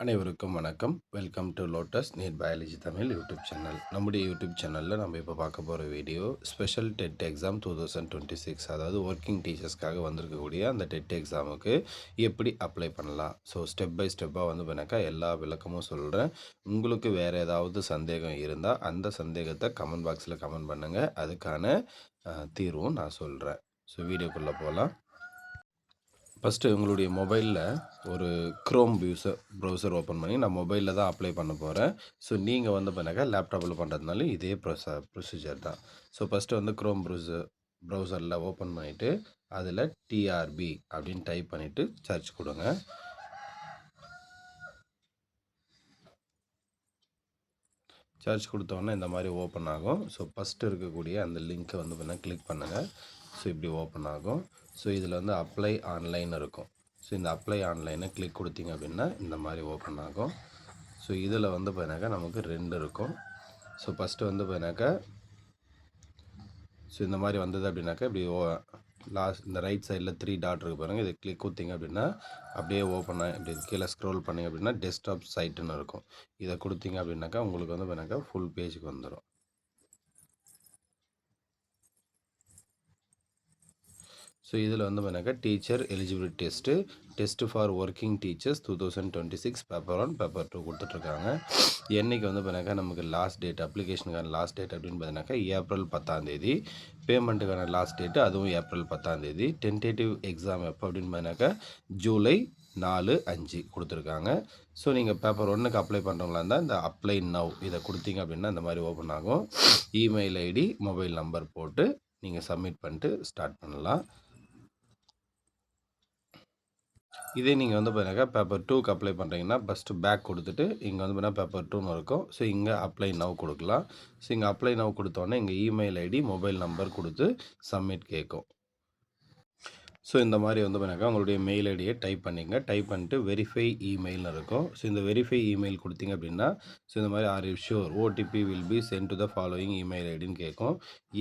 அனைவருக்கும் வணக்கம். Welcome to lotus NEET biology Tamil YouTube channel. நம்முடைய யூடியூப் சேனலில் நம்ம இப்போ பார்க்க போகிற வீடியோ ஸ்பெஷல் டெட் எக்ஸாம் 2026, அதாவது ஒர்க்கிங் டீச்சர்ஸ்க்காக வந்திருக்கக்கூடிய அந்த டெட் எக்ஸாமுக்கு எப்படி அப்ளை பண்ணலாம். ஸோ ஸ்டெப் பை ஸ்டெப்பாக வந்து பண்ணாக்கா எல்லா விளக்கமும் சொல்கிறேன். உங்களுக்கு வேறு ஏதாவது சந்தேகம் இருந்தால் அந்த சந்தேகத்தை கமெண்ட் பாக்ஸில் கமெண்ட் பண்ணுங்கள். அதுக்கான தீர்வும் நான் சொல்கிறேன். ஸோ வீடியோக்குள்ளே போகலாம். ஃபஸ்ட்டு உங்களுடைய மொபைலில் ஒரு க்ரோம் ப்ரௌசர் ஓப்பன் பண்ணி நான் மொபைலில் தான் அப்ளை பண்ண போகிறேன். ஸோ நீங்கள் வந்து பண்ணாக்கா லேப்டாப்பில் பண்ணுறதுனால இதே ப்ரொசீஜர் தான். ஸோ ஃபஸ்ட்டு வந்து க்ரோம் ப்ரௌசரில் ஓப்பன் பண்ணிவிட்டு அதில் டிஆர்பி அப்படின்னு டைப் பண்ணிவிட்டு சர்ச் கொடுங்க. சர்ச் கொடுத்தோன்னே இந்த மாதிரி ஓப்பன் ஆகும். ஸோ ஃபஸ்ட்டு இருக்கக்கூடிய அந்த லிங்க்கை வந்து பண்ணால் கிளிக் பண்ணுங்கள். ஸோ இப்படி ஓப்பன் ஆகும். ஸோ இதில் வந்து அப்ளை ஆன்லைன் இருக்கும். ஸோ இந்த அப்ளை ஆன்லைனை கிளிக் கொடுத்தீங்க அப்படின்னா இந்த மாதிரி ஓப்பன் ஆகும். ஸோ இதில் வந்து பார்த்தீங்கன்னாக்கா நமக்கு 2 இருக்கும். ஸோ ஃபஸ்ட்டு வந்து பார்த்தீங்கன்னாக்கா ஸோ இந்த மாதிரி வந்தது அப்படின்னாக்கா இப்படி லாஸ்ட் இந்த ரைட் சைடில் 3 டாட் இருக்குது பாருங்கள். இதை கிளிக் கொடுத்தீங்க அப்படின்னா அப்படியே ஓப்பன் ஆகி இப்படி கீழே ஸ்க்ரோல் பண்ணிங்க அப்படின்னா டெஸ்க்டாப் சைட்டுன்னு இருக்கும். இதை கொடுத்தீங்க அப்படின்னாக்கா உங்களுக்கு வந்து பார்த்தீங்கன்னாக்கா ஃபுல் பேஜுக்கு வந்துடும். ஸோ இதில் வந்து பார்த்தீங்கன்னாக்கா teacher eligibility test for working teachers 2026 paper 1 paper 2 கொடுத்துட்ருக்காங்க. என்றைக்கு வந்து பார்த்தீங்கன்னாக்கா நமக்கு லாஸ்ட் டேட், அப்ளிகேஷனுக்கான லாஸ்ட் டேட் அப்படின்னு பார்த்தீங்கன்னாக்கா ஏப்ரல் 10 பேமெண்ட்டுக்கான லாஸ்ட் டேட்டு அதுவும் ஏப்ரல் 10. டென்டேட்டிவ் எக்ஸாம் எப்போ அப்படின்னு பார்த்தீங்கன்னாக்கா ஜூலை 4, 5 கொடுத்துருக்காங்க. ஸோ நீங்கள் பேப்பர் 1க்கு அப்ளை பண்ணுறவங்களா இருந்தால் இந்த அப்ளை நவ் இதை கொடுத்தீங்க அப்படின்னா இந்த மாதிரி ஓப்பன் ஆகும். இமெயில் ஐடி, மொபைல் நம்பர் போட்டு நீங்கள் சப்மிட் பண்ணிட்டு ஸ்டார்ட் பண்ணலாம். இதே நீங்கள் வந்து பார்த்தீங்கன்னா பேப்பர் 2க்கு அப்ளை பண்ணுறீங்கன்னா ஃபஸ்ட்டு பேக் கொடுத்துட்டு இங்கே வந்து பார்த்தீங்கன்னா பேப்பர் 2ன்னு இருக்கும். ஸோ இங்கே அப்ளை நவ் கொடுக்கலாம். ஸோ இங்கே அப்ளை நவ் கொடுத்தோன்னே இங்கே இமெயில் ஐடி, மொபைல் நம்பர் கொடுத்து சப்மிட் கேட்கும். ஸோ இந்த மாதிரி வந்து பார்த்தீங்கன்னா உங்களுடைய மெயில் ஐடியை டைப் பண்ணிங்க. டைப் பண்ணிட்டு வெரிஃபை இமெயில்னு இருக்கும். ஸோ இந்த வெரிஃபை இமெயில் கொடுத்தீங்க அப்படின்னா ஸோ இந்த மாதிரி are you sure OTP will be sent to the following email ஐடின்னு கேட்கும்.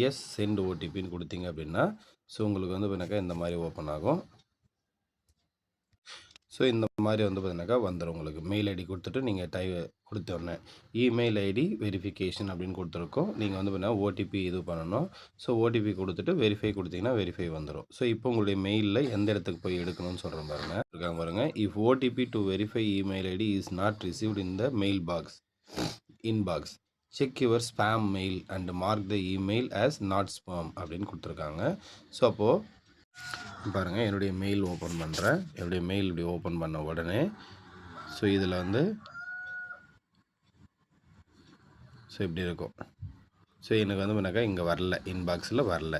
எஸ் சென்ட் ஓடிபின்னு கொடுத்தீங்க அப்படின்னா ஸோ உங்களுக்கு வந்து பார்த்தீங்கன்னா இந்த மாதிரி ஓப்பன் ஆகும். ஸோ இந்த மாதிரி வந்து பார்த்தீங்கன்னாக்கா வந்துடும். உங்களுக்கு மெயில் ஐடி கொடுத்துட்டு நீங்கள் கொடுத்தோடனே இமெயில் ஐடி வெரிஃபிகேஷன் அப்படின்னு கொடுத்துருக்கோம். நீங்கள் வந்து பார்த்தீங்கன்னா ஓடிபி இது பண்ணணும். ஸோ ஓடிபி கொடுத்துட்டு வெரிஃபை கொடுத்தீங்கன்னா வெரிஃபை வந்துடும். ஸோ இப்போ உங்களுடைய மெயிலில் எந்த இடத்துக்கு போய் எடுக்கணும்னு சொல்கிறேன் பாருங்கள். இருக்காங்க பாருங்கள். If OTP to verify email ID is not received in the mail inbox check your spam mail and mark the email as not spam அப்படின்னு கொடுத்துருக்காங்க. ஸோ அப்போது பாருங்கள், என்னுடைய மெயில் ஓப்பன் பண்ணுறேன். என்னுடைய மெயில் இப்படி ஓப்பன் பண்ண உடனே ஸோ இதில் வந்து ஸோ இப்படி இருக்கும். ஸோ எனக்கு வந்து பண்ணாக்கா இங்கே வரல, இன்பாக்ஸில் வரல.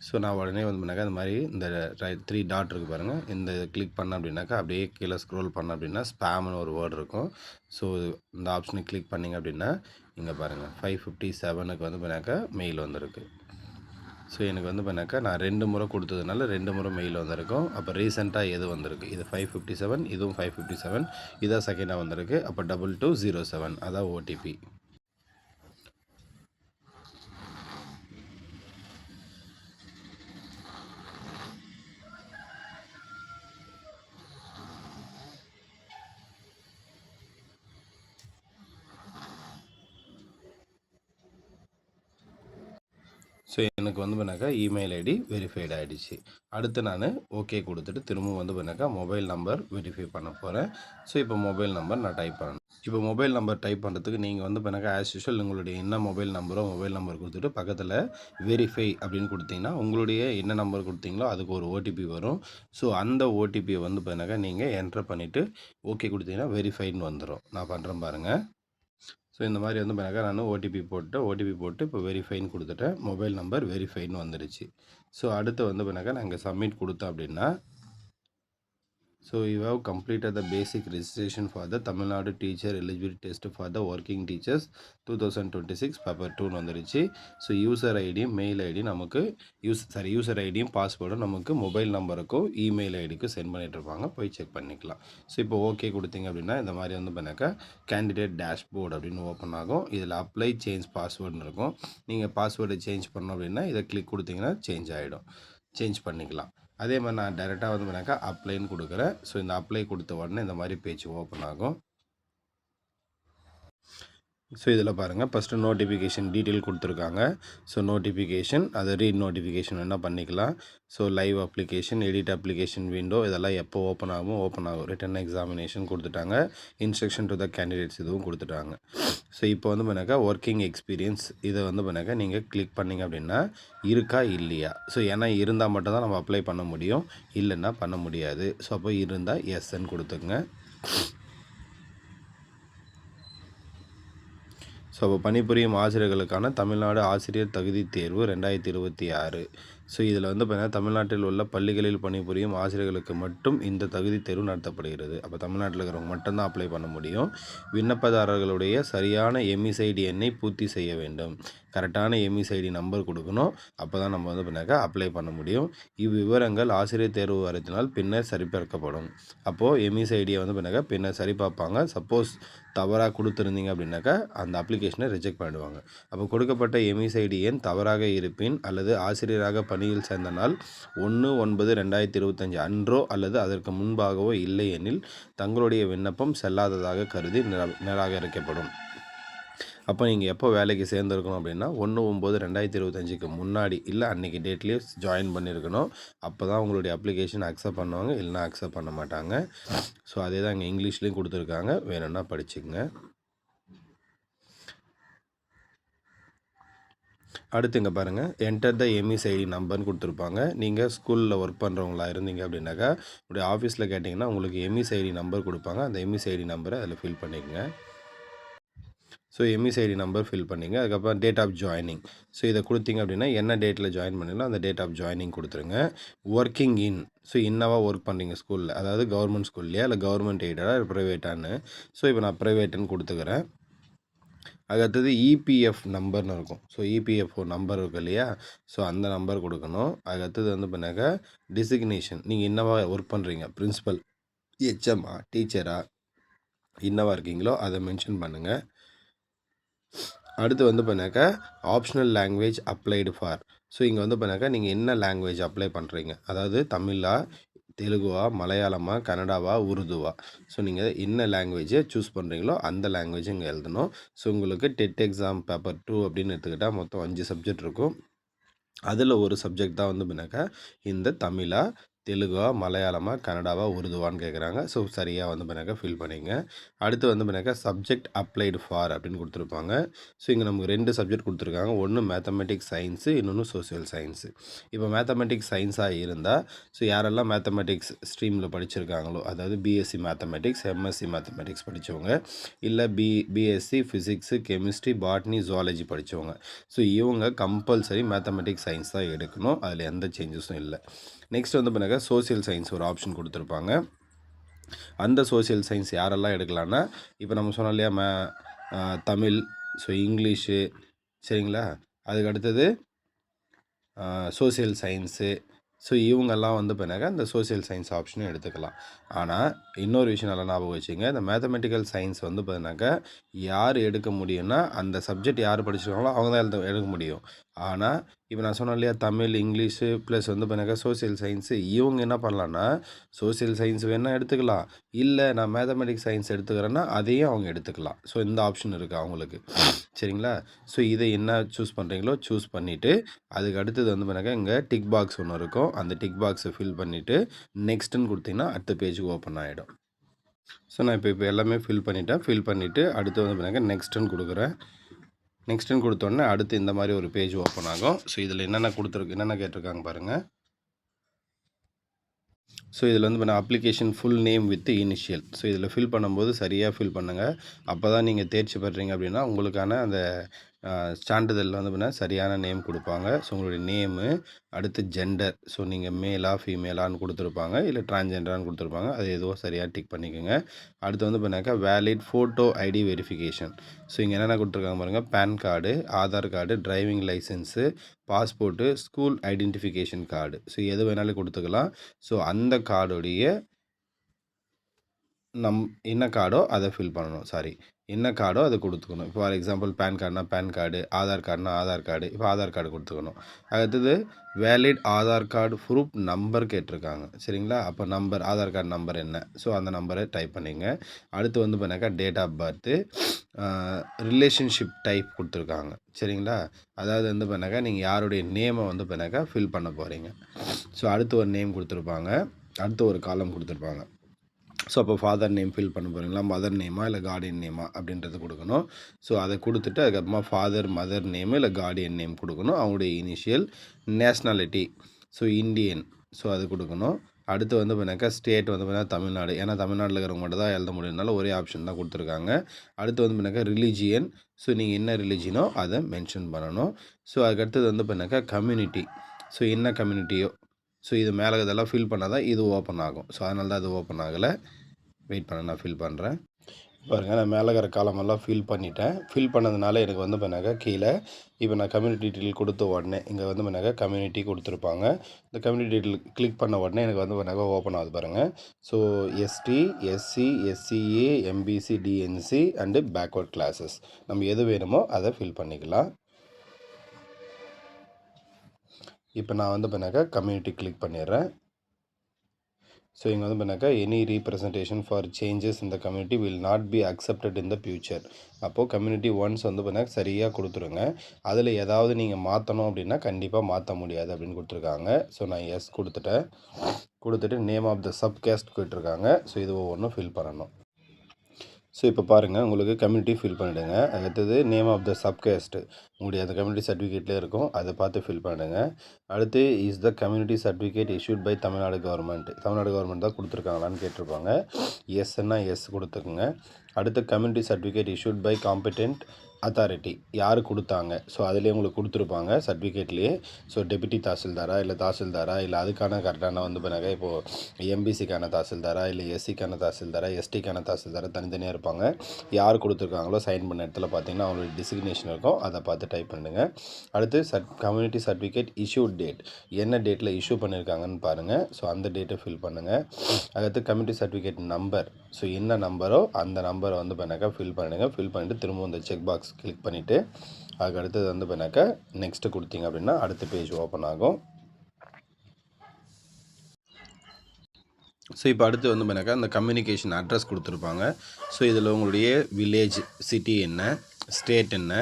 ஸோ நான் உடனே வந்து பண்ணாக்கா இந்த மாதிரி இந்த 3 டாட் இருக்குது பாருங்கள். இந்த கிளிக் பண்ண அப்படின்னாக்கா அப்படியே கீழே ஸ்க்ரோல் பண்ண அப்படின்னா ஸ்பேம்னு ஒரு வேர்டு இருக்கும். ஸோ இந்த ஆப்ஷனை கிளிக் பண்ணிங்க அப்படின்னா இங்கே பாருங்கள் 5:57க்கு வந்து பண்ணாக்கா மெயில் வந்திருக்கு. ஸோ எனக்கு வந்து பண்ணாக்கா நான் 2 முறை கொடுத்ததுனால 2 முறை மெயில் வந்திருக்கும். அப்போ ரீசெண்டாக எது வந்திருக்கு, இது 5:57, இதுவும் 5:57, இதான் செகண்டாக வந்திருக்கு. அப்போ 2207 அதான் ஓடிபி. ஸோ எனக்கு வந்து பண்ணாக்கா இமெயில் ஐடி வெரிஃபைடு ஆகிடுச்சு. அடுத்து நான் ஓகே கொடுத்துட்டு திரும்பவும் வந்து பண்ணாக்கா மொபைல் நம்பர் வெரிஃபை பண்ண போகிறேன். ஸோ இப்போ மொபைல் நம்பர் நான் டைப் பண்ணணும். இப்போ மொபைல் நம்பர் டைப் பண்ணுறதுக்கு நீங்கள் வந்து பண்ணாக்கா ஆஸ் யூஷுவல் உங்களுடைய என்ன மொபைல் நம்பர் கொடுத்துட்டு பக்கத்தில் வெரிஃபை அப்படின்னு கொடுத்தீங்கன்னா உங்களுடைய என்ன நம்பர் கொடுத்தீங்களோ அதுக்கு ஒரு ஓடிபி வரும். ஸோ அந்த ஓடிபியை வந்து பண்ணாக்கா நீங்கள் என்ட்ரு பண்ணிவிட்டு ஓகே கொடுத்தீங்கன்னா வெரிஃபைடுன்னு வந்துடும். நான் பண்ணுறேன் பாருங்கள். ஸோ இந்த மாதிரி வந்து பண்ணாக்கா நான் ஓடிபி போட்டு இப்போ வெரிஃபைன்னு கொடுத்துட்டேன். மொபைல் நம்பர் வெரிஃபைன்னு வந்துடுச்சு. ஸோ அடுத்து வந்து பண்ணாக்கா நான் இங்கே சப்மிட் கொடுத்தேன் அப்படின்னா so you have completed the basic registration for the Tamil Nadu teacher eligibility test for the working teachers 2026 paper 2ன்னு வந்துடுச்சு. ஸோ யூசர் ஐடியும் மெயில் ஐடி நமக்கு யூசர் ஐடியும் பாஸ்வேர்டும் நமக்கு மொபைல் நம்பருக்கும் இமெயில் ஐடிக்கும் சென்ட் பண்ணிட்டு இருப்பாங்க. போய் செக் பண்ணிக்கலாம். ஸோ இப்போ ஓகே கொடுத்தீங்க அப்படின்னா இந்த மாதிரி வந்து பண்ணாக்கா கேண்டிடேட் டேஷ்போர்டு அப்படின்னு ஓப்பன் ஆகும். இதில் அப்ளை சேஞ்ச் பாஸ்வேர்டுன்னு இருக்கும். நீங்கள் பாஸ்வேர்டை சேஞ்ச் பண்ணோம் அப்படின்னா இதை கிளிக் கொடுத்தீங்கன்னா சேஞ்ச் பண்ணிக்கலாம். அதே மாதிரி நான் டைரெக்டாக வந்து பண்ணாக்கா அப்ளைன்னு கொடுக்குறேன். ஸோ இந்த அப்ளை கொடுத்த உடனே இந்த மாதிரி பேஜ் ஓப்பன் ஆகும். ஸோ இதில் பாருங்கள் ஃபஸ்ட்டு நோட்டிஃபிகேஷன் டீட்டெயில் கொடுத்துருக்காங்க. ஸோ நோட்டிஃபிகேஷன் அதை ரீட் நோட்டிஃபிகேஷன் வேணால் பண்ணிக்கலாம். So live application, edit application window இதெல்லாம் எப்போ ஓப்பன் ஆகும். ரிட்டன் எக்ஸாமினேஷன் கொடுத்துட்டாங்க. இன்ஸ்ட்ரக்ஷன் டு த கேண்டிடேட்ஸ் இதுவும் கொடுத்துட்டாங்க. ஸோ இப்போ வந்து பண்ணாக்கா ஒர்க்கிங் எக்ஸ்பீரியன்ஸ் இதை வந்து பண்ணாக்கா நீங்கள் கிளிக் பண்ணிங்க அப்படின்னா இருக்கா இல்லையா. ஸோ ஏன்னா இருந்தால் மட்டும்தான் நம்ம அப்ளை பண்ண முடியும், இல்லைன்னா பண்ண முடியாது. ஸோ அப்போ இருந்தால் எஸ்ன்னு கொடுத்துங்க. ஸோ அப்போ பணிபுரியும் ஆசிரியர்களுக்கான தமிழ்நாடு ஆசிரியர் தகுதி தேர்வு 2026. ஸோ இதில் வந்து பார்த்தீங்கன்னா தமிழ்நாட்டில் உள்ள பள்ளிகளில் பணிபுரியும் ஆசிரியர்களுக்கு மட்டும் இந்த தகுதி தேர்வு நடத்தப்படுகிறது. அப்போ தமிழ்நாட்டில் இருக்கிறவங்க மட்டும்தான் அப்ளை பண்ண முடியும். விண்ணப்பதாரர்களுடைய சரியான எம்இசைடி எண்ணை பூர்த்தி செய்ய வேண்டும். கரெக்டான எம்இசைடி நம்பர் கொடுக்கணும். அப்போ தான் நம்ம வந்து பண்ணாக்கா அப்ளை பண்ண முடியும். இவ்விவரங்கள் ஆசிரியர் தேர்வு வாரியத்தினால் பின்னர் சரிபார்க்கப்படும். அப்போது எம்இசைடியை வந்து பண்ணாக்கா பின்னர் சரிபார்ப்பாங்க. சப்போஸ் தவறாக கொடுத்துருந்தீங்க அப்படின்னாக்கா அந்த அப்ளிகேஷனை ரிஜெக்ட் பண்ணிடுவாங்க. அப்போ கொடுக்கப்பட்ட எம்இசைடி எண் தவறாக இருப்பின் அல்லது ஆசிரியராக பணியில் சேர்ந்த நாள் 1/9/2025 அன்றோ அல்லது அதற்கு முன்பாகவோ இல்லை எனில் தங்களுடைய விண்ணப்பம் செல்லாததாக கருதி நிராகரிக்கப்படும். அப்போ நீங்கள் எப்போ வேலைக்கு சேர்ந்துருக்கணும் அப்படின்னா 1/9/2025க்கு முன்னாடி இல்லை அன்றைக்கி டேட்லேயே ஜாயின் பண்ணியிருக்கணும். அப்போ தான் உங்களுடைய அப்ளிகேஷன் அக்செப்ட் பண்ணுவாங்க, இல்லைனா அக்செப்ட் பண்ண மாட்டாங்க. ஸோ அதே தான் இங்கே இங்கிலீஷ்லேயும் கொடுத்துருக்காங்க, வேணும்னா படிச்சுக்கங்க. அடுத்து இங்கே பாருங்கள், என்டர் த எம்இசைடி நம்பர்னு கொடுத்துருப்பாங்க. நீங்கள் ஸ்கூலில் ஒர்க் பண்ணுறவங்களா இருந்தீங்க அப்படின்னாக்கா உங்களுடைய ஆஃபீஸில் கேட்டிங்கன்னா உங்களுக்கு எம்இசைடி நம்பர் கொடுப்பாங்க. அந்த எம்இசைடி நம்பரை அதில் ஃபில் பண்ணிக்கங்க. ஸோ எம்இசைடி நம்பர் ஃபில் பண்ணிங்க. அதுக்கப்புறம் டேட் ஆஃப் ஜாயினிங். ஸோ இதை கொடுத்தீங்க அப்படின்னா என்ன டேட்டில் ஜாயின் பண்ணிங்களோ அந்த டேட் ஆஃப் ஜாயினிங் கொடுத்துருங்க. ஒர்க்கிங் இன், ஸோ இன்னவா ஒர்க் பண்ணுறீங்க ஸ்கூலில், அதாவது கவர்மெண்ட் ஸ்கூல்லையா இல்லை கவர்மெண்ட் எய்டடாக ப்ரைவேட்டானு. ஸோ இப்போ நான் ப்ரைவேட்டுன்னு கொடுத்துக்கிறேன். அடுத்தது இபிஎஃப் நம்பர்னு இருக்கும். ஸோ இபிஎஃப்ஓ நம்பர் இருக்குது இல்லையா, ஸோ அந்த நம்பர் கொடுக்கணும். அதுக்கடுத்தது வந்து பண்ணாக்கா டிசிக்னேஷன், நீங்கள் என்னவா ஒர்க் பண்ணுறீங்க, பிரின்ஸிபல், ஹெச்எம்மா, டீச்சரா என்னவா இருக்கீங்களோ அதை மென்ஷன் பண்ணுங்கள். அடுத்து வந்து பண்ணாக்கா optional language applied for. So இங்கே வந்து பண்ணாக்கா நீங்கள் என்ன லாங்குவேஜ் அப்ளை பண்ணுறீங்க, அதாவது தமிழா, தெலுங்குவா, மலையாளமா, கன்னடாவா, உருதுவா. ஸோ நீங்கள் என்ன லாங்குவேஜை சூஸ் பண்ணுறீங்களோ அந்த லாங்குவேஜ் இங்கே எழுதணும். ஸோ உங்களுக்கு டெட் எக்ஸாம் பேப்பர் 2 அப்படின்னு எடுத்துக்கிட்டால் மொத்தம் 5 சப்ஜெக்ட் இருக்கும். அதில் ஒரு சப்ஜெக்ட் தான் வந்து பண்ணாக்கா இந்த தமிழா, தெலுங்கா, மலையாளமா, கன்னடாவா, உருதுவான்னு கேட்குறாங்க. ஸோ சரியாக வந்து பண்ணாக்கா ஃபில் பண்ணிங்க. அடுத்து வந்து பண்ணாக்கா சப்ஜெக்ட் அப்ளைடு ஃபார் அப்படின்னு கொடுத்துருப்பாங்க. ஸோ இங்கே நமக்கு 2 சப்ஜெக்ட் கொடுத்துருக்காங்க. ஒன்று மேத்தமெட்டிக்ஸ் சயின்ஸு, இன்னொன்று சோசியல் சயின்ஸு. இப்போ மேத்தமெட்டிக்ஸ் சயின்ஸாக இருந்தால் ஸோ யாரெல்லாம் மேத்தமெட்டிக்ஸ் ஸ்ட்ரீமில் படிச்சிருக்காங்களோ, அதாவது பிஎஸ்சி மேத்தமெட்டிக்ஸ், எம்எஸ்சி மேத்தமெட்டிக்ஸ் படித்தவங்க, இல்லை BSc physics, chemistry, botany, zoology படித்தவங்க, ஸோ இவங்க கம்பல்சரி மேத்தமெட்டிக்ஸ் சயின்ஸ் தான் எடுக்கணும். அதில் எந்த சேஞ்சஸும் இல்லை. நெக்ஸ்ட் வந்து பண்ணாக்கா சோசியல் சயின்ஸ் ஒரு ஆப்ஷன் கொடுத்துருப்பாங்க. அந்த சோசியல் சயின்ஸ் யாரெல்லாம் எடுக்கலான்னா இப்போ நம்ம சொன்னோம் இல்லையா தமிழ், ஸோ இங்கிலீஷு, சரிங்களா, அதுக்கு அடுத்தது சோசியல் சயின்ஸு. ஸோ இவங்கெல்லாம் வந்து பண்ணாக்கா இந்த சோசியல் சயின்ஸ் ஆப்ஷனும் எடுத்துக்கலாம். ஆனால் இன்னொரு விஷயம் நல்லா ஞாபகம் வச்சுங்க, இந்த மேத்தமெட்டிக்கல் சயின்ஸ் வந்து பார்த்தீங்கன்னாக்கா யார் எடுக்க முடியும்னா அந்த சப்ஜெக்ட் யார் படிச்சிருக்காங்களோ அவங்க தான் எடுக்க முடியும். ஆனால் இப்போ நான் சொன்னேன் இல்லையா தமிழ், இங்கிலீஷு ப்ளஸ் வந்து பார்த்தீங்கன்னாக்கா சோசியல் சயின்ஸு, இவங்க என்ன பண்ணலான்னா சோசியல் சயின்ஸ் வேணால் எடுத்துக்கலாம், இல்லை நான் மேத்தமெட்டிக்ஸ் சயின்ஸ் எடுத்துக்கிறேன்னா அதையும் அவங்க எடுத்துக்கலாம். ஸோ இந்த ஆப்ஷன் இருக்குது அவங்களுக்கு, சரிங்களா. ஸோ இதை என்ன சூஸ் பண்ணுறீங்களோ சூஸ் பண்ணிவிட்டு அதுக்கு அடுத்தது வந்து பார்த்தீங்கன்னா இங்கே டிக் பாக்ஸ் ஒன்று இருக்கும். அந்த டிக் பாக்ஸை ஃபில் பண்ணிவிட்டு நெக்ஸ்ட்டுன்னு கொடுத்தீங்கன்னா அடுத்த பேஜுக்கு ஓப்பன் ஆகிடும். ஸோ நான் இப்போ எல்லாமே ஃபில் பண்ணிவிட்டேன். ஃபில் பண்ணிவிட்டு அடுத்து வந்து பார்த்தீங்கன்னா நெக்ஸ்ட்டுன்னு கொடுக்குறேன். நெக்ஸ்ட்டுன்னு கொடுத்தோன்னே அடுத்து இந்த மாதிரி ஒரு பேஜ் ஓப்பன் ஆகும். ஸோ இதில் என்னென்ன கேட்டிருக்காங்க பாருங்கள். ஸோ இதில் வந்து பண்ண application full name with initial. So இதில் ஃபில் பண்ணும்போது சரியாக ஃபில் பண்ணுங்கள். அப்போ தான் நீங்கள் தேர்ச்சி பெறீங்க அப்படின்னா உங்களுக்கான அந்த சான்றிதழில் வந்து பண்ண சரியான நேம் கொடுப்பாங்க. ஸோ உங்களுடைய நேமு, அடுத்து ஜெண்டர், ஸோ நீங்கள் மேலா ஃபீமேலான்னு கொடுத்துருப்பாங்க, இல்லை டிரான்ஸ்ஜெண்டரான்னு கொடுத்துருப்பாங்க, அது எதுவோ சரியாக டிக் பண்ணிக்கோங்க. அடுத்து வந்து பண்ணாக்கா valid photo ID verification. So இங்கே என்னென்ன கொடுத்துருக்காங்க பாருங்கள், PAN card, Aadhaar card, driving licence, passport, school identification card. So எது வேணாலும் கொடுத்துக்கலாம். ஸோ அந்த கார்டுடைய என்ன கார்டோ அதை ஃபில் பண்ணணும். என்ன கார்டோ அதை கொடுத்துக்கணும். இப்போ ஃபார் எக்ஸாம்பிள் பேன் கார்டுனா பேன் கார்டு, ஆதார் கார்டுனா ஆதார் கார்டு. இப்போ ஆதார் கார்டு கொடுத்துக்கணும். அடுத்தது valid Aadhaar card proof number கேட்டிருக்காங்க. சரிங்களா? அப்போ நம்பர் ஆதார் கார்டு நம்பர் என்ன, ஸோ அந்த நம்பரை டைப் பண்ணிங்க. அடுத்து வந்து பண்ணாக்கா date of birth, relationship type கொடுத்துருக்காங்க. சரிங்களா? அதாவது வந்து பண்ணாக்கா நீங்கள் யாருடைய நேமை வந்து பண்ணாக்கா ஃபில் பண்ண போகிறீங்க. ஸோ அடுத்து ஒரு நேம் கொடுத்துருப்பாங்க, அடுத்து ஒரு காலம் கொடுத்துருப்பாங்க. ஸோ அப்போ ஃபாதர் நேம் ஃபில் பண்ண போகிறீங்களா, மதர் நேமா இல்லை கார்டியன் நேமா அப்படின்றது கொடுக்கணும். ஸோ அதை கொடுத்துட்டு அதுக்கப்புறமா ஃபாதர் மதர் நேமு இல்லை கார்டியன் நேம் கொடுக்கணும். அவங்களுடைய initial, nationality, so Indian, so அது கொடுக்கணும். அடுத்து வந்து பார்த்தீங்கன்னாக்கா ஸ்டேட் வந்து பார்த்தீங்கன்னா தமிழ்நாடு, ஏன்னா தமிழ்நாட்டில் இருக்கிறவங்க மட்டும் தான் எழுத முடியும்னால ஒரே ஆப்ஷன் தான் கொடுத்துருக்காங்க. அடுத்து வந்து பார்த்தீங்கன்னாக்கா ரிலிஜியன், ஸோ நீங்கள் என்ன ரிலிஜியனோ அதை மென்ஷன் பண்ணணும். ஸோ அதுக்கடுத்தது வந்து பார்த்தீங்கன்னாக்கா கம்யூனிட்டி, ஸோ என்ன கம்யூனிட்டியோ, ஸோ இது மேலே இதெல்லாம் ஃபில் பண்ணால் தான் இது ஓப்பன் ஆகும். ஸோ அதனால தான் அது ஓப்பன் ஆகலை. வெயிட் பண்ண நான் ஃபில் பண்ணுறேன். பாருங்கள், நான் மேலே இருக்கிற காலமெல்லாம் ஃபில் பண்ணிட்டேன். ஃபில் பண்ணதுனால எனக்கு வந்து பண்ணாக்கா கீழே இப்போ நான் கம்யூனிட்டி டீட்டெயில் கொடுத்த உடனே இங்கே வந்து பண்ணாக்கா கம்யூனிட்டி கொடுத்துருப்பாங்க. இந்த கம்யூனிட்டி டீட்டெயில் கிளிக் பண்ண உடனே எனக்கு வந்து பண்ணாக்கா ஓப்பன் ஆகுது பாருங்கள். So ST, SC, SCA, MBC, DNC and backward classes, நம்ம எது வேணுமோ அதை ஃபில் பண்ணிக்கலாம். இப்போ நான் வந்து பண்ணாக்கா கம்யூனிட்டி கிளிக் பண்ணிடுறேன். ஸோ இங்கே வந்து பண்ணாக்கா எனி ரீப்ரசன்டேஷன் ஃபார் சேஞ்சஸ் இந்த community will not be accepted in the future. அப்போது கம்யூனிட்டி ஒன்ஸ் வந்து பண்ணால் சரியாக கொடுத்துருங்க. அதில் ஏதாவது நீங்கள் மாற்றணும் அப்படின்னா கண்டிப்பாக மாற்ற முடியாது அப்படின்னு கொடுத்துருக்காங்க. ஸோ நான் எஸ் கொடுத்துட்டு நேம் ஆஃப் த சப்காஸ்ட் கேட்டிருக்காங்க. ஸோ இது ஒவ்வொன்றும் ஃபில் பண்ணணும். ஸோ இப்போ பாருங்கள், உங்களுக்கு கம்யூனிட்டி ஃபில் பண்ணிவிடுங்க. அடுத்தது நேம் ஆஃப் த சப்காஸ்ட்டு உங்களுடைய அந்த கம்யூனிட்டி சர்டிஃபிகேட்லேயே இருக்கும், அதை பார்த்து ஃபில் பண்ணிடுங்க. அடுத்து is the community certificate issued by Tamil Nadu government, Tamil Nadu government தான் கொடுத்துருக்காங்களான்னு கேட்டிருப்பாங்க. எஸ்ன்னா எஸ் கொடுத்துக்குங்க. அடுத்து community certificate issued by competent authority, யார் கொடுத்தாங்க, ஸோ அதிலே உங்களுக்கு கொடுத்துருப்பாங்க சர்டிஃபிகேட்லேயே. ஸோ டெபுட்டி தாசில்தாரா இல்லை தாசில்தாரா இல்லை அதுக்கான கரெக்டான வந்து பண்ணாங்க. இப்போது எம்பிசிக்கான தாசில்தாரா இல்லை எஸ்சிக்கான தாசில்தாரா எஸ்டிக்கான தாசில்தாரா தனித்தனியாக இருப்பாங்க. யார் கொடுத்துருக்காங்களோ சைன் பண்ண இடத்துல பார்த்தீங்கன்னா அவங்களுடைய டிசிக்னேஷன் இருக்கும், அதை பார்த்து டைப் பண்ணுங்க. அடுத்து கம்யூனிட்டி சர்டிஃபிகேட் இஷ்யூ டேட், என்ன டேட்டில் இஷ்யூ பண்ணியிருக்காங்கன்னு பாருங்கள். ஸோ அந்த டேட்டை ஃபில் பண்ணுங்கள். அடுத்து கம்யூனிட்டி சர்டிஃபிகேட் நம்பர், ஸோ என்ன நம்பரோ அந்த நம்பரை வந்து பண்ணாக்கா ஃபில் பண்ணுங்கள். ஃபில் பண்ணிவிட்டு திரும்ப இந்த செக் பாக்ஸ் கிளிக் பண்ணிவிட்டு அதுக்கு அடுத்தது வந்து பண்ணாக்கா நெக்ஸ்ட்டு கொடுத்தீங்க அப்படின்னா அடுத்த பேஜ் ஓப்பன் ஆகும். ஸோ இப்போ அடுத்து வந்து பண்ணாக்கா அந்த கம்யூனிகேஷன் அட்ரஸ் கொடுத்துருப்பாங்க. ஸோ இதில் உங்களுடைய வில்லேஜ், சிட்டி என்ன, ஸ்டேட் என்ன,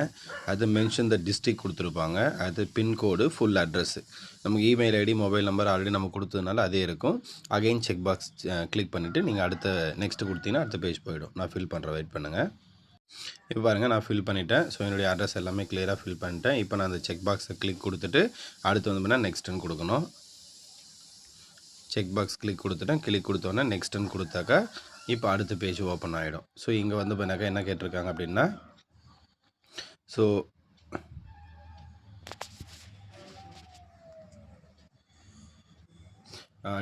அது மென்ஷன் த டிஸ்ட்ரிக்ட் கொடுத்துருப்பாங்க. அது பின்கோடு, ஃபுல் அட்ரஸ்ஸு, நமக்கு email ID, mobile number already நம்ம கொடுத்ததுனால அதே இருக்கும். அகைன் செக் பாக்ஸ் கிளிக் பண்ணிவிட்டு நீங்கள் அடுத்த நெக்ஸ்ட்டு கொடுத்தீங்கன்னா அடுத்த பேஜ் போயிடும். நான் ஃபில் பண்ணுறேன், வெயிட் பண்ணுங்கள். இப்போ பாருங்கள், நான் ஃபில் பண்ணிட்டேன். ஸோ என்னுடைய அட்ரஸ் எல்லாமே கிளியராக ஃபில் பண்ணிட்டேன். இப்போ நான் அந்த செக் பாக்ஸை கிளிக் கொடுத்துட்டு அடுத்து வந்து பண்ணால் நெக்ஸ்ட்டுன்னு கொடுக்கணும். செக் பாக்ஸ் கிளிக் கொடுத்துட்டேன். கிளிக் கொடுத்தோன்னே நெக்ஸ்ட்டுன்னு கொடுத்தாக்கா இப்போ அடுத்த பேஜ் ஓப்பன் ஆகிடும். ஸோ இங்கே வந்து பண்ணாக்கா என்ன கேட்டிருக்காங்க அப்படின்னா, ஸோ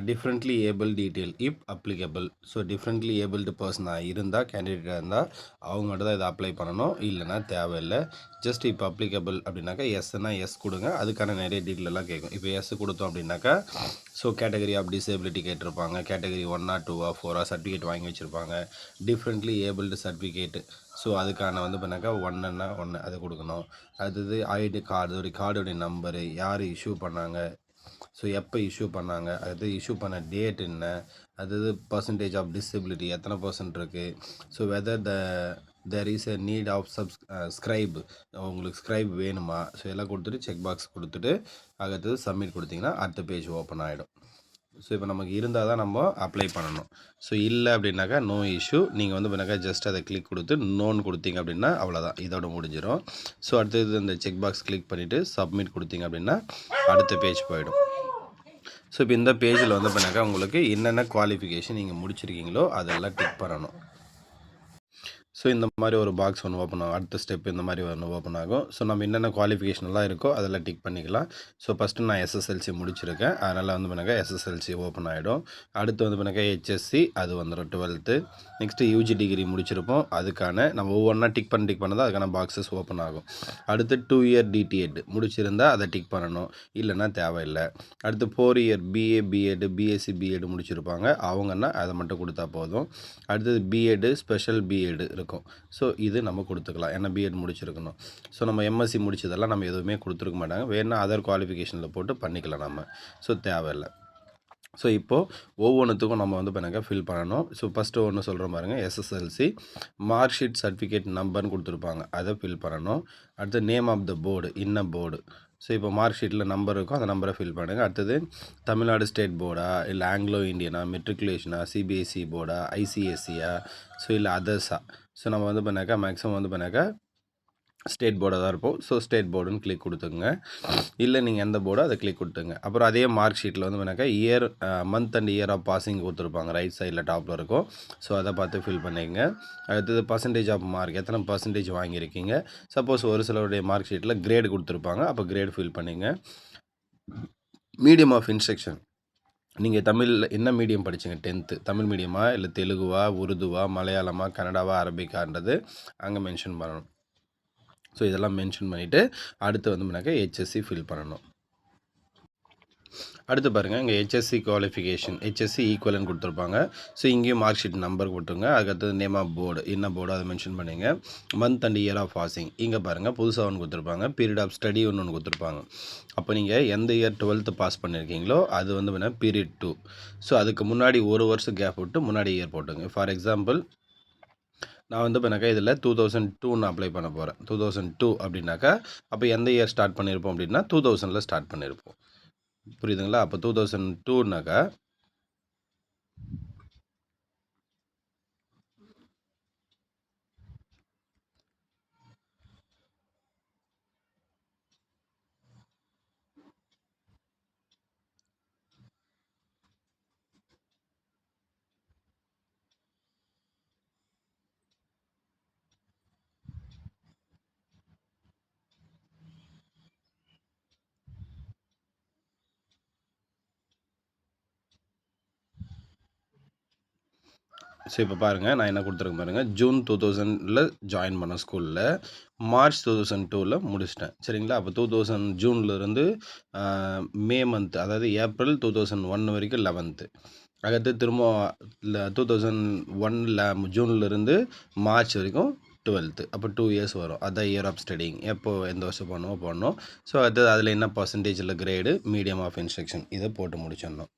டிஃப்ரெண்ட்லி ஏபிள் டீட்டெயில் இப் அப்ளிகபிள். ஸோ டிஃப்ரெண்ட்லி ஏபிள்டு பர்சனாக இருந்தால், கேண்டிடேட்டாக இருந்தால் அவங்கள்ட்ட தான் இதை அப்ளை பண்ணணும், இல்லைனா தேவையில்லை. ஜஸ்ட் இப்போ அப்ளிகபிள் அப்படின்னாக்கா எஸ்ன்னா எஸ் கொடுங்க. அதுக்கான நிறைய டீட்டெயில் எல்லாம் கேட்கும். இப்போ எஸ் கொடுத்தோம் அப்படின்னாக்கா ஸோ கேட்டகரி ஆஃப் டிசேபிலிட்டி கேட்டிருப்பாங்க. கேட்டகரி 1 or 2 or 4 சர்டிஃபிகேட் வாங்கி வச்சுருப்பாங்க. டிஃப்ரெண்ட்லி ஏபிள்டு சர்டிஃபிகேட்டு, ஸோ அதுக்கான வந்து பண்ணாக்கா 1ன்னா 1 அதை கொடுக்கணும். அடுத்தது ஐடி கார்டு, ஒரு கார்டுடைய நம்பரு, யார் இஷ்யூ பண்ணாங்க, ஸோ எப்போ இஷ்யூ பண்ணாங்க, அது இஷ்யூ பண்ண டேட் என்ன, அதாவது பர்சன்டேஜ் ஆஃப் டிசபிலிட்டி எத்தனை பர்சன்ட் இருக்குது, so whether there is a need of scribe, உங்களுக்கு ஸ்க்ரைப் வேணுமா, ஸோ எல்லாம் கொடுத்துட்டு செக் பாக்ஸ் கொடுத்துட்டு அடுத்தது சப்மிட் கொடுத்தீங்கன்னா அடுத்த பேஜ் ஓப்பன் ஆகிடும். ஸோ இப்போ நமக்கு இருந்தால் தான் நம்ம அப்ளை பண்ணணும். ஸோ இல்லை அப்படின்னாக்கா நோ இஷ்யூ, நீங்கள் வந்து பண்ணாக்கா ஜஸ்ட் அதை கிளிக் கொடுத்து நோன்னு கொடுத்தீங்க அப்படின்னா அவ்வளோதான், இதோட முடிஞ்சிடும். ஸோ அடுத்தது இந்த செக் பாக்ஸ் கிளிக் பண்ணிவிட்டு சப்மிட் கொடுத்தீங்க அப்படின்னா அடுத்த பேஜ் போயிடும். ஸோ இப்போ இந்த பேஜில் வந்து பண்ணாக்கா உங்களுக்கு என்னென்ன குவாலிஃபிகேஷன் நீங்கள் முடிச்சிருக்கீங்களோ அதெல்லாம் டிக் பண்ணணும். ஸோ இந்த மாதிரி ஒரு பாக்ஸ் ஒன்று ஓப்பன் ஆகும். அடுத்த ஸ்டெப் இந்த மாதிரி ஒன்று ஓப்பன் ஆகும். ஸோ நம்ம என்னென்ன குவாலிஃபிகேஷன்லாம் இருக்கோ அதெல்லாம் டிக் பண்ணிக்கலாம். ஸோ ஃபஸ்ட்டு நான் எஸ்எஸ்எல்சி முடிச்சிருக்கேன், அதனால் வந்து பண்ணாக்க எஸ்எஸ்எல்சி ஓப்பன் ஆகிடும். அடுத்து வந்து பண்ணாக்க ஹெச்எஸ்சி அது வந்துடும் 12th. நெக்ஸ்ட்டு யூஜி டிகிரி முடிச்சிருப்போம், அதுக்கான நம்ம ஒவ்வொன்றா டிக் பண்ணதான் அதுக்கான பாக்ஸஸ் ஓப்பன் ஆகும். அடுத்து 2 இயர் டிடிஎட் முடிச்சிருந்தா அதை டிக் பண்ணணும், இல்லைன்னா தேவையில்லை. அடுத்து 4 year BA BEd BSc BEd முடிச்சிருப்பாங்க, அவங்கன்னா அதை மட்டும் கொடுத்தா போதும். அடுத்தது பிஎட் ஸ்பெஷல் பிஎட் இருக்கும். ஸோ இது நம்ம கொடுத்துக்கலாம், ஏன்னா பிஎட் முடிச்சிருக்கணும். ஸோ நம்ம எம்எஸ்சி முடிச்சதெல்லாம் நம்ம எதுவுமே கொடுத்துருக்க மாட்டாங்க, வேணா அதர் குவாலிஃபிகேஷனில் போட்டு பண்ணிக்கலாம் நம்ம. ஸோ தேவையில்லை. ஸோ இப்போது ஒவ்வொன்றுத்துக்கும் நம்ம வந்து பண்ணாக்க ஃபில் பண்ணணும். ஸோ ஃபஸ்ட்டு ஒன்று சொல்கிறோம் பாருங்கள், எஸ்எஸ்எல்சி மார்க் ஷீட் சர்டிஃபிகேட் நம்பர்னு கொடுத்துருப்பாங்க, அதை ஃபில் பண்ணணும். அடுத்து நேம் ஆஃப் த போர்டு, இன்ன போர்டு. ஸோ இப்போ மார்க் ஷீட்டில் நம்பர் இருக்கும், அந்த நம்பரை ஃபில் பண்ணுங்கள். அடுத்தது தமிழ்நாடு ஸ்டேட் போர்டா, இல்லை ஆங்கிலோ இந்தியனா, மெட்ரிகுலேஷனா, சிபிஎஸ்சி போர்டா, ஐசிஎஸ்சியா, ஸோ இல்லை அதர்ஸா. ஸோ நம்ம வந்து பண்ணாக்கா மேக்ஸிமம் வந்து பண்ணாக்கா ஸ்டேட் போர்டாக தான் இருப்போம். ஸோ ஸ்டேட் போர்டுன்னு கிளிக் கொடுத்துங்க, இல்லை நீங்கள் எந்த போர்டோ அதை கிளிக் கொடுத்துங்க. அப்புறம் அதே மார்க் ஷீட்டில் வந்து பண்ணாக்கா year month and year of passing கொடுத்துருப்பாங்க, ரைட் சைடில் டாப்பில் இருக்கும். ஸோ அதை பார்த்து ஃபில் பண்ணிக்கங்க. அடுத்தது பர்சன்டேஜ் ஆஃப் மார்க், எத்தனை பர்சன்டேஜ் வாங்கியிருக்கீங்க. சப்போஸ் ஒரு சிலருடைய மார்க் ஷீட்டில் கிரேடு கொடுத்துருப்பாங்க, அப்போ கிரேடு ஃபில் பண்ணிங்க. மீடியம் ஆஃப் இன்ஸ்ட்ரக்ஷன், நீங்கள் தமிழில் என்ன மீடியம் படிச்சிங்க, 10th தமிழ் மீடியமா, இல்லை தெலுங்குவா, உருதுவா, மலையாளமா, கன்னடாவா, அரபிக்கான்றது அங்கே மென்ஷன் பண்ணணும். ஸோ இதெல்லாம் மென்ஷன் பண்ணிவிட்டு அடுத்து வந்து பண்ணாக்க ஹெச்எஸ்சி ஃபில் பண்ணணும். அடுத்து பாருங்கள், இங்கே ஹெச்எஸ்சி குவாலிஃபிகேஷன் ஹெச்எஸ்சி ஈக்குவல்னு கொடுத்துருப்பாங்க. ஸோ இங்கேயும் மார்க் ஷீட் நம்பர் கொடுத்துருங்க. அதுக்கடுத்தது நேம் ஆஃப் போர்டு, என்ன போர்டு அதை மென்ஷன் பண்ணிங்க. Month and year of passing இங்கே பாருங்கள் புதுசாக ஒன்று கொடுத்துருப்பாங்க, பீரியட் ஆஃப் ஸ்டடி ஒன்று கொடுத்துருப்பாங்க. அப்போ நீங்கள் எந்த இயர் 12th பாஸ் பண்ணியிருக்கீங்களோ அது வந்து வேணால் பீரியட் 2. ஸோ அதுக்கு முன்னாடி ஒரு வருஷம் கேப் விட்டு முன்னாடி இயர் போட்டுங்க. ஃபார் எக்ஸாம்பிள் நான் வந்து பண்ணாக்கா இதில் 2002 அப்ளை பண்ண போகிறேன். 2002 அப்படின்னாக்கா அப்போ எந்த இயர் ஸ்டார்ட் பண்ணியிருப்போம் அப்படின்னா 2000 ஸ்டார்ட் பண்ணியிருப்போம். புரியுதுங்களா? அப்போ 2002னாக்கா ஸோ இப்போ பாருங்கள், நான் என்ன கொடுத்துருக்கேன் பாருங்கள், ஜூன் 2000 ஜாயின் பண்ண ஸ்கூலில் மார்ச் 2002 முடிச்சிட்டேன். சரிங்களா? அப்போ 2000 ஜூன்லேருந்து மே மந்த், அதாவது ஏப்ரல் 2001 வரைக்கும் 11th. அடுத்து திரும்ப 2001 ஜூன்லேருந்து மார்ச் வரைக்கும் 12th. அப்போ 2 இயர்ஸ் வரும். அதான் இயர் ஆஃப் ஸ்டடிங். எப்போ எந்த வருஷம் போடணும். ஸோ அதில் என்ன பர்சன்டேஜில் கிரேடு, மீடியம் ஆஃப் இன்ஸ்ட்ரக்ஷன், இதை போட்டு முடிச்சிடணும்.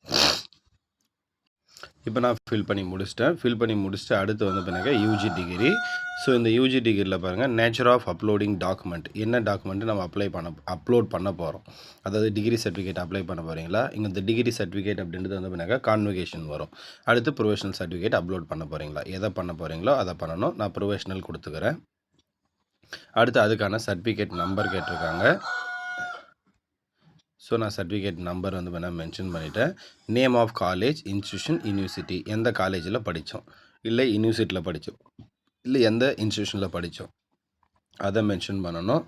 இப்போ நான் ஃபில் பண்ணி முடிச்சுட்டு அடுத்து வந்து பண்ணாக்க யூஜி டிகிரி. ஸோ இந்த யூஜி டிகிரியில் பாருங்கள், நேச்சர் ஆஃப் அப்லோடிங் டாக்குமெண்ட், என்ன டாக்குமெண்ட்டு நம்ம அப்லோட் பண்ண போகிறோம். அதாவது டிகிரி சர்டிஃபிகேட் அப்ளை பண்ண போகிறீங்களா, இங்கே இந்த டிகிரி சர்டிஃபிகேட் அப்படின்றது வந்து பண்ணாக்க கான்வகேஷன் வரும். அடுத்து ப்ரொஃபஷனல் சர்டிஃபிகேட் அப்லோட் பண்ண போகிறீங்களா, எதை பண்ண போகிறீங்களோ அதை பண்ணணும். நான் ப்ரொஃபஷனல் கொடுத்துக்கிறேன். அடுத்து அதுக்கான சர்டிஃபிகேட் நம்பர் கேட்டிருக்காங்க. ஸோ நான் சர்டிஃபிகேட் நம்பர் வந்து வேணால் மென்ஷன் பண்ணிவிட்டேன். Name of college, institution, university, எந்த காலேஜில் படித்தோம், இல்லை யூனிவர்சிட்டியில் படித்தோம், இல்லை எந்த இன்ஸ்டியூஷனில் படித்தோம், அதை மென்ஷன் பண்ணணும்.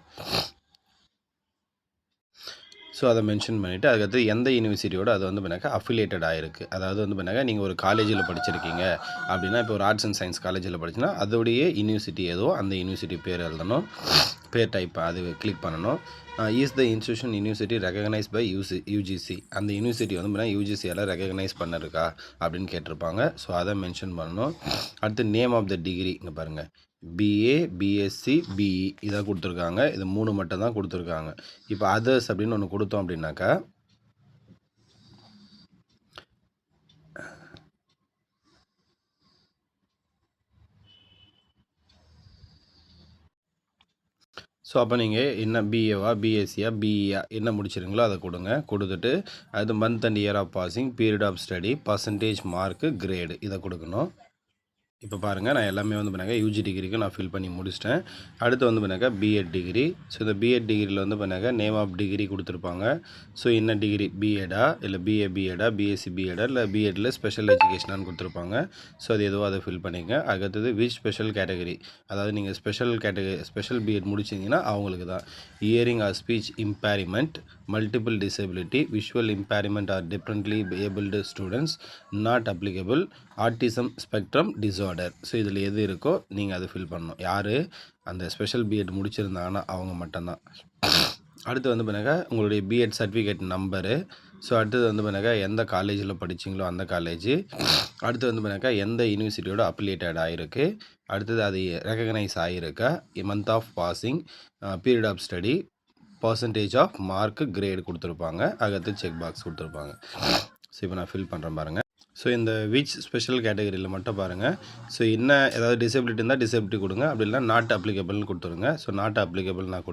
ஸோ அதை மென்ஷன் பண்ணிவிட்டு அதுக்கடுத்து எந்த யூனிவர்சிட்டியோட அது வந்து பண்ணாக்கா அஃபிலியேட்டட் ஆகிருக்கு. அதாவது வந்து பண்ணாக்கா நீங்கள் ஒரு காலேஜில் படிச்சிருக்கீங்க அப்படின்னா, இப்போ ஒரு ஆர்ட்ஸ் அண்ட் சயின்ஸ் காலேஜில் படிச்சுன்னா அதோடைய யூனிவர்சிட்டி ஏதோ அந்த யூனிவர்சிட்டி பேர் எழுதணும், பேர் டைப் அது கிளிக் பண்ணணும். Is the institution university recognised by UGC, அந்த யூனிவர்சிட்டி வந்து பண்ணால் யூஜிசியால் ரெகக்னைஸ் பண்ணிருக்கா அப்படின்னு கேட்டிருப்பாங்க. ஸோ அதை மென்ஷன் பண்ணணும். அடுத்து நேம் ஆஃப் த டிகிரி, இங்கே பாருங்கள் பிஏ, பிஎஸ்சி, பிஇ இதை கொடுத்துருக்காங்க. இது 3 மட்டும் தான் கொடுத்துருக்காங்க. இப்போ அதர்ஸ் அப்படின்னு ஒன்று கொடுத்தோம் அப்படின்னாக்கா ஸோ அப்போ நீங்கள் என்ன பிஏவா, பிஎஸ்சியா, பிஇயா என்ன முடிச்சிருங்களோ அதை கொடுத்துட்டு அது month and year of passing, period of study, percentage mark, grade இதை கொடுக்கணும். இப்போ பாருங்கள், நான் எல்லாமே வந்து பண்ணாக்கா யூஜி டிகிரிக்கு நான் ஃபில் பண்ணி முடிச்சிட்டேன். அடுத்து வந்து பண்ணாக்கா பிஎட் டிகிரி. ஸோ இந்த பிஎட் டிகிரியில் வந்து பண்ணாக்கா நேம் ஆஃப் டிகிரி கொடுத்துருப்பாங்க. ஸோ என்ன டிகிரி, பிஎடா இல்லை பிஎடா, பிஎஸ்சி பிஎடா இல்லை பிஎட்டில் ஸ்பெஷல் எஜுகேஷனான்னு கொடுத்துருப்பாங்க. ஸோ அது எதுவோ அதை ஃபில் பண்ணிங்க. அடுத்தது விச் ஸ்பெஷல் கேட்டகரி, அதாவது நீங்கள் ஸ்பெஷல் பிஎட் முடிச்சிங்கன்னா அவங்களுக்கு தான். Hearing or speech impairment, multiple disability, visual impairment or differently abled students, not applicable, autism spectrum disorder. So இதில் எது இருக்கோ நீங்கள் அதை ஃபில் பண்ணணும். யார் அந்த ஸ்பெஷல் பிஎட் முடிச்சிருந்தாங்கன்னா அவங்க மட்டும்தான். அடுத்து வந்து பண்ணாக்கா உங்களுடைய பிஎட் சர்டிஃபிகேட் நம்பரு. ஸோ அடுத்தது வந்து பண்ணாக்கா எந்த காலேஜில் படிச்சிங்களோ அந்த காலேஜ். அடுத்து வந்து பண்ணாக்கா எந்த யூனிவர்சிட்டியோட அப்ளிகேட்டட் ஆகிருக்கு. அடுத்தது அது ரெகக்னைஸ் ஆகிருக்கா, month of passing, period of study, percentage of mark, grade கொடுத்துருப்பாங்க. அடுத்து செக் பாக்ஸ் கொடுத்துருப்பாங்க. ஸோ இப்போ நான் ஃபில் பண்ணுறேன் பாருங்கள். ஸோ இந்த விச் ஸ்பெஷல் கேட்டகரியில் மட்டும் பாருங்கள். ஸோ என்ன ஏதாவது டிசபிலிட்டி இருந்தால் டிசபிலிட்டி கொடுங்க, அப்படி இல்லைனா நாட் அப்ளிகபிள்னு கொடுத்துருங்க. ஸோ நாட் அப்ளிகபிள் நான்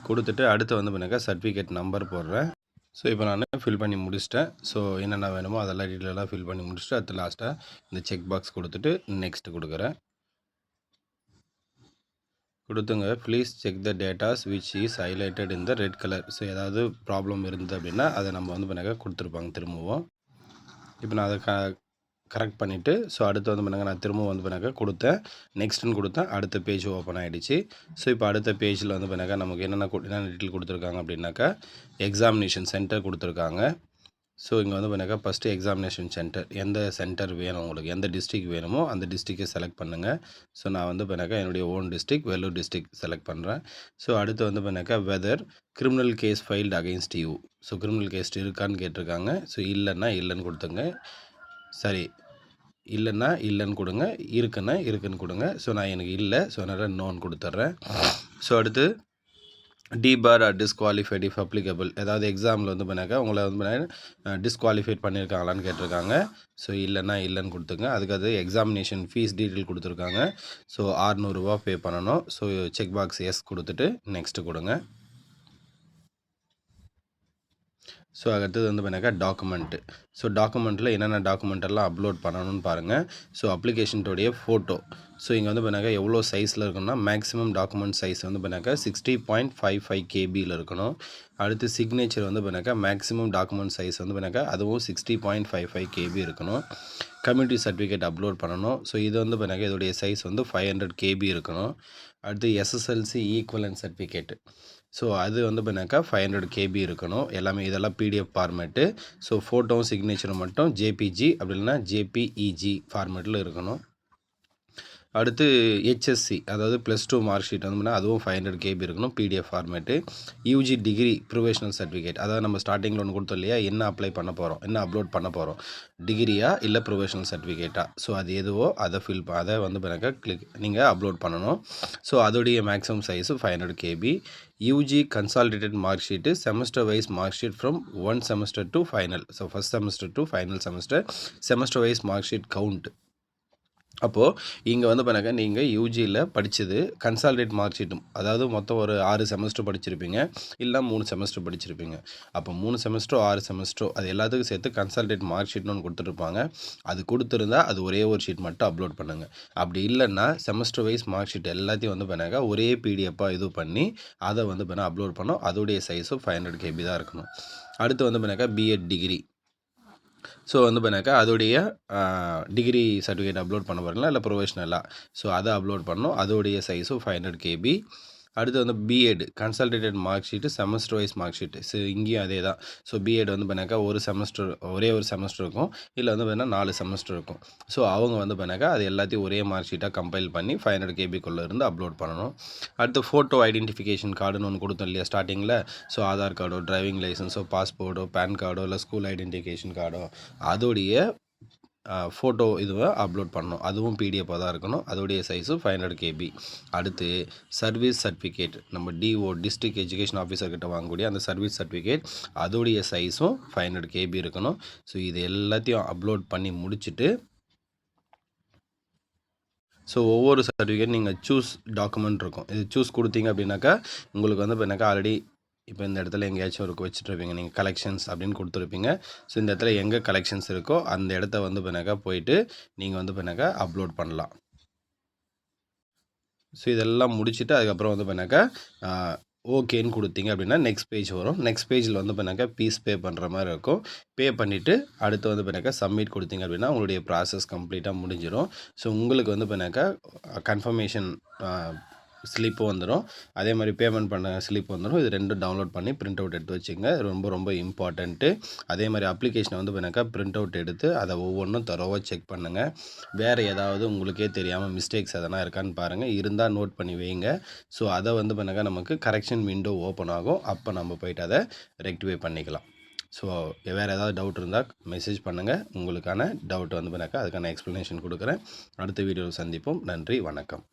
கொடுத்துட்டு அடுத்து வந்து பண்ணாக்கா சர்டிஃபிகேட் நம்பர் போடுறேன். ஸோ இப்போ நான் ஃபில் பண்ணி முடிச்சிட்டேன். ஸோ என்னென்ன வேணுமோ அதெல்லாம் டீட்டெயிலாக ஃபில் பண்ணி முடிச்சுட்டு அடுத்து லாஸ்ட்டாக இந்த செக் பாக்ஸ் கொடுத்துட்டு நெக்ஸ்ட் கொடுக்குறேன். கொடுத்துங்க. Please check the datas which is highlighted in the red colour. So ஏதாவது ப்ராப்ளம் இருந்தது அப்படின்னா அதை நம்ம வந்து பண்ணாக்கா கொடுத்துருப்பாங்க திரும்பவும். இப்போ நான் அதை கரெக்ட் பண்ணிவிட்டு ஸோ அடுத்து வந்து பண்ணாங்க நான் திரும்ப வந்து பண்ணாக்கா கொடுத்தேன், நெக்ஸ்ட்டுன்னு கொடுத்தேன். அடுத்த பேஜ் ஓப்பன் ஆகிடுச்சு. ஸோ இப்போ அடுத்த பேஜில் வந்து பண்ணாக்கா நமக்கு என்னென்ன டீட்டெயில் கொடுத்துருக்காங்க அப்படின்னாக்கா எக்ஸாமினேஷன் சென்டர் கொடுத்துருக்காங்க. ஸோ இங்கே வந்து பண்ணாக்கா ஃபஸ்ட்டு எக்ஸாமினேஷன் சென்டர், எந்த சென்டர் வேணும் உங்களுக்கு, எந்த டிஸ்ட்ரிக் வேணுமோ அந்த டிஸ்ட்ரிக்டை செலக்ட் பண்ணுங்கள். ஸோ நான் வந்து பண்ணாக்கா என்னுடைய own district Vellore district select பண்ணுறேன். ஸோ அடுத்து வந்து பண்ணாக்கா whether criminal case filed against you. So criminal case இருக்கான்னு கேட்டிருக்காங்க. ஸோ இல்லைன்னா இல்லைன்னு கொடுத்துங்க. சரி, இல்லைன்னா இல்லைன்னு கொடுங்க, இருக்குன்னு கொடுங்க. ஸோ நான் எனக்கு இல்லை, ஸோ அதனால் நோன்னு கொடுத்துட்றேன். ஸோ அடுத்து debar or disqualified if applicable. ஏதாவது எக்ஸாமில் வந்து பண்ணாக்கா உங்களை வந்து பண்ண டிஸ்குவாலிஃபைட் பண்ணியிருக்காங்களான்னு கேட்டிருக்காங்க. ஸோ இல்லைன்னா இல்லைன்னு கொடுத்துங்க. அதுக்கு எக்ஸாமினேஷன் ஃபீஸ் டீட்டெயில் கொடுத்துருக்காங்க. ஸோ 600 ரூபா பே பண்ணணும். ஸோ செக் பாக்ஸ் எஸ் கொடுத்துட்டு நெக்ஸ்ட்டு கொடுங்க. ஸோ அடுத்தது வந்து பண்ணாக்கா டாக்குமெண்ட்டு. ஸோ டாக்குமெண்ட்டில் என்னென்ன டாக்குமெண்ட்டெல்லாம் அப்லோட் பண்ணணும்னு பாருங்கள். So அப்ளிகேஷனுடைய photo. ஸோ இங்கே வந்து பண்ணாக்கா எவ்வளோ சைஸில் இருக்கணும்னா மேக்ஸிமம் டாக்குமெண்ட் சைஸ் வந்து பண்ணாக்கா 60.55 கேபியில் இருக்கணும். அடுத்து சிக்னேச்சர் வந்து பண்ணாக்கா மேக்ஸிமம் டாக்குமெண்ட் சைஸ் வந்து பண்ணாக்கா அதுவும் 60.55 கேபி இருக்கணும். கம்யூனிட்டி சர்டிஃபிகேட் அப்லோட் பண்ணணும். ஸோ இது வந்து பண்ணாக்கா இதோடைய சைஸ் வந்து 500 கேபி இருக்கணும். அடுத்து எஸ்எஸ்எல்சி ஈக்குவலன்ட் சர்டிஃபிகேட். ஸோ அது வந்து பண்ணாக்கா 500 கேபி இருக்கணும். எல்லாமே இதெல்லாம் பிடிஎஃப் ஃபார்மேட்டு. ஸோ ஃபோட்டோவும் சிக்னேச்சரும் மட்டும் ஜேபிஜி அப்படி இல்லைனா ஜேபிஇஜி ஃபார்மேட்டில் இருக்கணும். அடுத்து ஹெச்எஸ்சி அதாவது +2 மார்க் ஷீட் வந்து அதுவும் 500 கேபி இருக்கணும், PDF format. UG degree professional certificate, அதாவது நம்ம ஸ்டார்டிங்கில் ஒன்று கொடுத்தோம் இல்லையா, என்ன அப்ளை பண்ண போகிறோம், என்ன அப்லோட் பண்ண போகிறோம், டிகிரியா இல்லை ப்ரொஃபஷனல் சர்டிஃபிகேட்டா. ஸோ அது எதுவோ அதை வந்து பிறகு நீங்கள் அப்லோட் பண்ணணும். ஸோ அதோடைய maximum size 500 KB. UG consolidated mark sheet, semester wise mark sheet from 1 semester to final. So first semester to final semester wise mark sheet count. அப்போது இங்கே வந்து பண்ணாக்க நீங்கள் யூஜியில் படித்தது கன்சாலிடேட் மார்க் ஷீட்டும், அதாவது மொத்தம் ஒரு 6 செமஸ்டர் படிச்சிருப்பீங்க, இல்லை 3 செமஸ்டர் படிச்சிருப்பீங்க. அப்போ 3 செமஸ்டரோ 6 செமஸ்டரோ அது எல்லாத்துக்கும் சேர்த்து கன்சாலிடேட் மார்க் ஷீட்னு ஒன்று கொடுத்துருப்பாங்க. அது கொடுத்துருந்தா அது ஒரே ஒரு ஷீட் மட்டும் அப்லோட் பண்ணுங்கள். அப்படி இல்லைன்னா செமஸ்டர் வைஸ் மார்க் ஷீட் எல்லாத்தையும் வந்து பண்ணாக்க ஒரே பிடிஎஃபாக இது பண்ணி அதை வந்து பண்ண அப்லோட் பண்ணோம். அதோடைய சைஸும் 500 கேபி தான் இருக்கணும். அடுத்து வந்து பண்ணாக்கா பிஎட் டிகிரி. ஸோ வந்து பண்ணாக்கா அதோடைய டிகிரி சர்டிஃபிகேட் அப்லோட் பண்ண பாருங்களா இல்லை ப்ரொஃபஷ்னலாக. ஸோ அதை அப்லோட் பண்ணணும். அதோடைய சைஸும் 500 கேபி. அடுத்து வந்து BEd consolidated mark sheet, semester wise mark sheet. So இங்கேயும் அதே தான். ஸோ பிஎட் வந்து பண்ணாக்கா ஒரே ஒரு செமஸ்டர் இருக்கும், இல்லை வந்து பார்த்தீங்கன்னா 4 செமஸ்டர் இருக்கும். ஸோ அவங்க வந்து பண்ணாக்கா அது எல்லாத்தையும் ஒரே மார்க் ஷீட்டாக கம்பைல் பண்ணி 500 கேபிக்குள்ளே இருந்து அப்லோட் பண்ணணும். அடுத்து ஃபோட்டோ ஐடென்டிஃபிகேஷன் கார்டுன்னு ஒன்று கொடுத்தோம் இல்லையா ஸ்டார்டிங்கில். ஸோ ஆதார் கார்டோ, டிரைவிங் லைசன்ஸோ, பாஸ்போர்ட்டோ, பேன் கார்டோ இல்லை ஸ்கூல் ஐடென்டிஃபிகேஷன் கார்டோ அதோடைய ஃபோட்டோ இதுவை அப்லோட் பண்ணணும். அதுவும் பிடிஎஃபாக தான் இருக்கணும். அதோடைய சைஸும் 500 கேபி. அடுத்து சர்வீஸ் சர்டிஃபிகேட், நம்ம டிஓ டிஸ்ட்ரிக்ட் எஜுகேஷன் ஆஃபீஸர்கிட்ட வாங்கக்கூடிய அந்த சர்வீஸ் சர்டிஃபிகேட் அதோடைய சைஸும் 500 கேபி இருக்கணும். ஸோ இது எல்லாத்தையும் அப்லோட் பண்ணி முடிச்சுட்டு ஸோ ஒவ்வொரு சர்டிஃபிகேட் நீங்கள் சூஸ் டாக்குமெண்ட் இருக்கும். இது சூஸ் கொடுத்தீங்க அப்படின்னாக்கா உங்களுக்கு வந்து இப்போனாக்கா ஆல்ரெடி இப்போ இந்த இடத்துல எங்கேயாச்சும் ஒரு வச்சுட்ருப்பீங்க, நீங்கள் கலெக்ஷன்ஸ் அப்படின்னு கொடுத்துருப்பீங்க. ஸோ இந்த இடத்துல எங்கே கலெக்ஷன்ஸ் இருக்கோ அந்த இடத்த வந்து பண்ணாக்கா போயிட்டு நீங்கள் வந்து பண்ணாக்கா அப்லோட் பண்ணலாம். ஸோ இதெல்லாம் முடிச்சுட்டு அதுக்கப்புறம் வந்து பண்ணாக்கா ஓகேன்னு கொடுத்தீங்க அப்படின்னா நெக்ஸ்ட் பேஜ் வரும். நெக்ஸ்ட் பேஜில் வந்து பண்ணாக்கா ஃபீஸ் பே பண்ணுற மாதிரி இருக்கும். பே பண்ணிவிட்டு அடுத்து வந்து பண்ணாக்கா சப்மிட் கொடுத்தீங்க அப்படின்னா உங்களுடைய ப்ராசஸ் கம்ப்ளீட்டாக முடிஞ்சிடும். ஸோ உங்களுக்கு வந்து பண்ணாக்கா கன்ஃபர்மேஷன் ஸ்லிப்பு வந்துடும். அதே மாதிரி பேமெண்ட் பண்ண ஸ்லிப் வந்துடும். இது ரெண்டும் டவுன்லோட் பண்ணி பிரிண்ட் அவுட் எடுத்து வச்சுங்க. ரொம்ப ரொம்ப இம்பார்ட்டண்ட்டு. அதே மாதிரி அப்ளிகேஷனை வந்து பண்ணாக்கா பிரிண்ட் அவுட் எடுத்து அதை ஒவ்வொன்றும் தரோவாக செக் பண்ணுங்கள். வேறு ஏதாவது உங்களுக்கே தெரியாமல் மிஸ்டேக்ஸ் எதனா இருக்கான்னு பாருங்கள். இருந்தால் நோட் பண்ணி வைங்க. ஸோ அதை வந்து பண்ணாக்கா நமக்கு கரெக்ஷன் விண்டோ ஓப்பன் ஆகும். அப்போ நம்ம போய்ட்டு அதை ரெக்டிஃபை பண்ணிக்கலாம். ஸோ வேறு ஏதாவது டவுட் இருந்தால் மெசேஜ் பண்ணுங்கள். உங்களுக்கான டவுட் வந்து பண்ணாக்கா அதுக்கான எக்ஸ்ப்ளனேஷன் கொடுக்குறேன். அடுத்த வீடியோவில் சந்திப்போம். நன்றி, வணக்கம்.